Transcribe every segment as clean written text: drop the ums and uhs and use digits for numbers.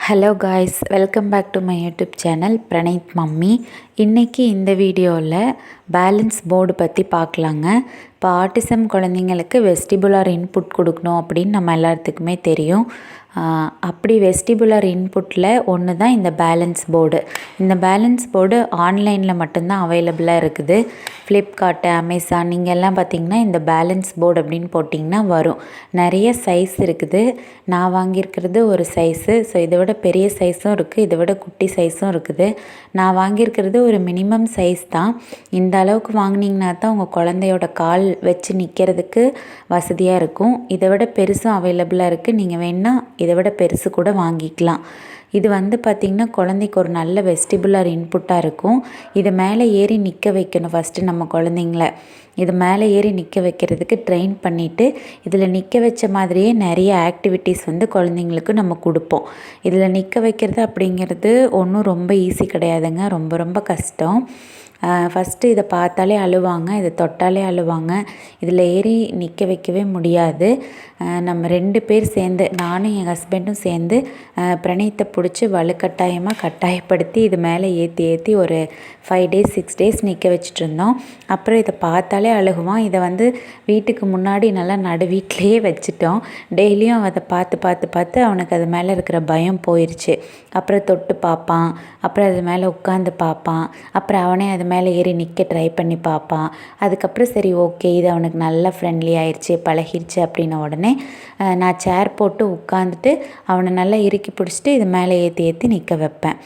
Hello guys, welcome back to my YouTube channel Praneeth mummy. இன்றைக்கி இந்த வீடியோவில் balance board பற்றி பார்க்கலாங்க. இப்போ ஆட்டிசம் குழந்தைங்களுக்கு வெஸ்டிபுலர் இன்புட் கொடுக்கணும் அப்படின்னு நம்ம எல்லாத்துக்குமே தெரியும். அப்படி வெஸ்டிபுலர் இன்புட்டில் ஒன்று தான் இந்த பேலன்ஸ் போர்டு. இந்த பேலன்ஸ் போர்டு ஆன்லைனில் மட்டும்தான் அவைலபிளாக இருக்குது. ஃப்ளிப்கார்ட்டு, அமேசான் நீங்கள் எல்லாம் பார்த்திங்கன்னா இந்த பேலன்ஸ் போர்டு அப்படின்னு போட்டிங்கன்னா வரும். நிறைய சைஸ் இருக்குது. நான் வாங்கியிருக்கிறது ஒரு சைஸு. ஸோ இதை விட பெரிய சைஸும் இருக்குது, இதை விட குட்டி சைஸும் இருக்குது. நான் வாங்கியிருக்கிறது ஒரு மினிமம் சைஸ் தான். இந்த அளவுக்கு வாங்கினீங்கன்னா தான் உங்கள் குழந்தையோட கால் வச்சு நிற்கிறதுக்கு வசதியாக இருக்கும். இதை விட பெருசும் அவைலபிளாக இருக்குது. நீங்கள் வேணால் இதை விட பெருசு கூட வாங்கிக்கலாம். இது பார்த்திங்கன்னா குழந்தைக்கு ஒரு நல்ல வெஸ்டிபுலர் இன்புட்டாக இருக்கும். இது மேலே ஏறி நிற்க வைக்கணும். ஃபஸ்ட்டு நம்ம குழந்தைங்கள இது மேலே ஏறி நிற்க வைக்கிறதுக்கு ட்ரெயின் பண்ணிவிட்டு இதில் நிற்க வச்ச மாதிரியே நிறைய ஆக்டிவிட்டீஸ் குழந்தைங்களுக்கு நம்ம கொடுப்போம். இதில் நிற்க வைக்கிறது அப்படிங்கிறது ஒன்றும் ரொம்ப ஈஸி கிடையாதுங்க. ரொம்ப ரொம்ப கஷ்டம். ஃபஸ்ட்டு இதை பார்த்தாலே அழுவாங்க, இதை தொட்டாலே அழுவாங்க. இதில் ஏறி நிற்க வைக்கவே முடியாது. நம்ம 2 பேர் சேர்ந்து, நானும் என் ஹஸ்பண்டும் சேர்ந்து பிரணீத்தை பிடிச்சி வலுக்கட்டாயமாக கட்டாயப்படுத்தி இது மேலே ஏற்றி ஒரு 5 days 6 days நிற்க வச்சுட்டு இருந்தோம். அப்புறம் இதை பார்த்தாலே அழுகுவான். இதை வீட்டுக்கு முன்னாடி நல்லா நடு வீட்டிலையே வச்சுட்டோம். டெய்லியும் அதை பார்த்து அவனுக்கு அது மேலே இருக்கிற பயம் போயிடுச்சு. அப்புறம் தொட்டு பார்ப்பான், அப்புறம் அது மேலே உட்காந்து பார்ப்பான், அப்புறம் அவனே அது மேலே ஏறி நிற்க ட்ரை பண்ணி பார்ப்பான். அதுக்கப்புறம் சரி ஓகே, இது அவனுக்கு நல்லா ஃப்ரெண்ட்லி ஆயிடுச்சு, பழகிடுச்சு அப்படின்ன உடனே நான் சேர் போட்டு உட்காந்துட்டு அவனை நல்லா இறுக்கி பிடிச்சிட்டு இது மேலே ஏற்றி நிற்க வைப்பேன்.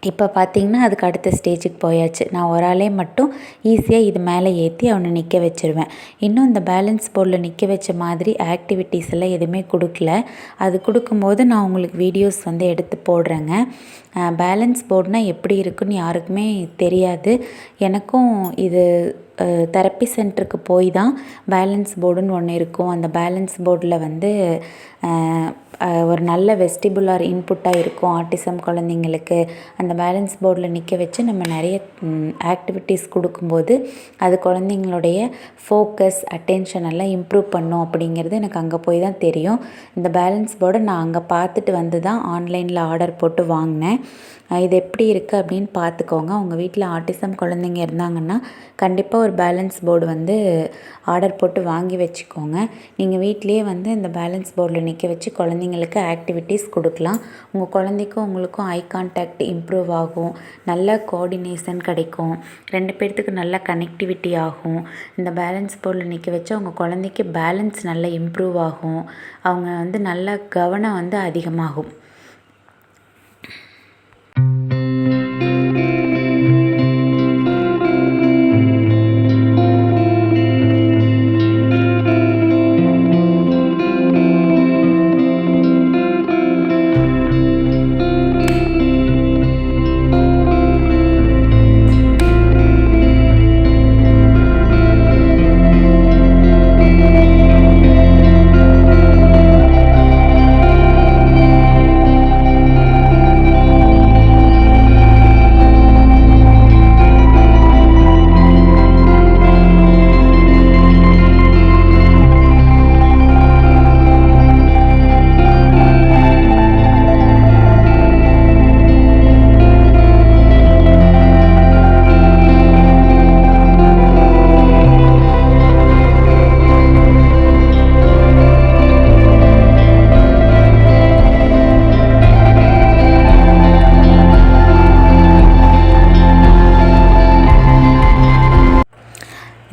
இப்போ பார்த்திங்கன்னா அதுக்கு அடுத்த ஸ்டேஜுக்கு போயாச்சு. நான் ஒரு ஆளே மட்டும் ஈஸியாக இது மேலே ஏற்றி அவனை நிற்க வச்சுருவேன். இன்னும் இந்த பேலன்ஸ் போர்டில் நிற்க வச்ச மாதிரி ஆக்டிவிட்டீஸ் எல்லாம் எதுவுமே கொடுக்கல. அது கொடுக்கும்போது நான் உங்களுக்கு வீடியோஸ் எடுத்து போடுறேங்க. பேலன்ஸ் போர்டுனால் எப்படி இருக்குன்னு யாருக்குமே தெரியாது. எனக்கும் இது தெரப்பி சென்டருக்கு போய் தான் பேலன்ஸ் போர்டுன்னு ஒன்று இருக்கும். அந்த பேலன்ஸ் போர்டில் ஒரு நல்ல வெஸ்டிபுலர் இன்புட்டாக இருக்கும் ஆட்டிசம் குழந்தைங்களுக்கு. அந்த பேலன்ஸ் போர்டில் நிற்க வச்சு நம்ம நிறைய ஆக்டிவிட்டீஸ் கொடுக்கும்போது அது குழந்தைங்களுடைய ஃபோக்கஸ், அட்டென்ஷன் எல்லாம் இம்ப்ரூவ் பண்ணும் அப்படிங்கிறது எனக்கு அங்கே போய் தான் தெரியும். இந்த பேலன்ஸ் போர்டை நான் அங்கே பார்த்துட்டு தான் ஆன்லைனில் ஆர்டர் போட்டு வாங்கினேன். இது எப்படி இருக்குது அப்படின்னு பார்த்துக்கோங்க. உங்கள் வீட்டில் ஆட்டிசம் குழந்தைங்க இருந்தாங்கன்னா கண்டிப்பாக ஒரு பேலன்ஸ் போர்டு ஆர்டர் போட்டு வாங்கி வச்சுக்கோங்க. நீங்கள் வீட்டிலேயே இந்த பேலன்ஸ் போர்டில் நிற்க வச்சு குழந்தைங்களுக்கு ஆக்டிவிட்டீஸ் கொடுக்கலாம். உங்கள் குழந்தைக்கும் உங்களுக்கும் ஐ கான்டாக்ட் இம்ப்ரூவ் ஆகும், நல்ல கோஆர்டினேஷன் கிடைக்கும், 2 பேர்த்துக்கு நல்ல கனெக்டிவிட்டி ஆகும். இந்த பேலன்ஸ் போர்டில் நிற்க வச்சா உங்கள் குழந்தைக்கு பேலன்ஸ் நல்லா இம்ப்ரூவ் ஆகும். அவங்க நல்ல கவனம் அதிகமாகும்.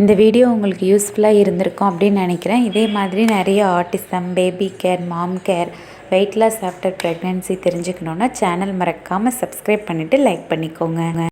இந்த வீடியோ உங்களுக்கு யூஸ்ஃபுல்லாக இருந்திருக்கும் அப்படின்னு நினைக்கிறேன். இதே மாதிரி நிறைய autism, baby care, mom care, weight loss after pregnancy தெரிஞ்சுக்கணுன்னா சேனல் மறக்காமல் சப்ஸ்கிரைப் பண்ணிவிட்டு லைக் பண்ணிக்கோங்க.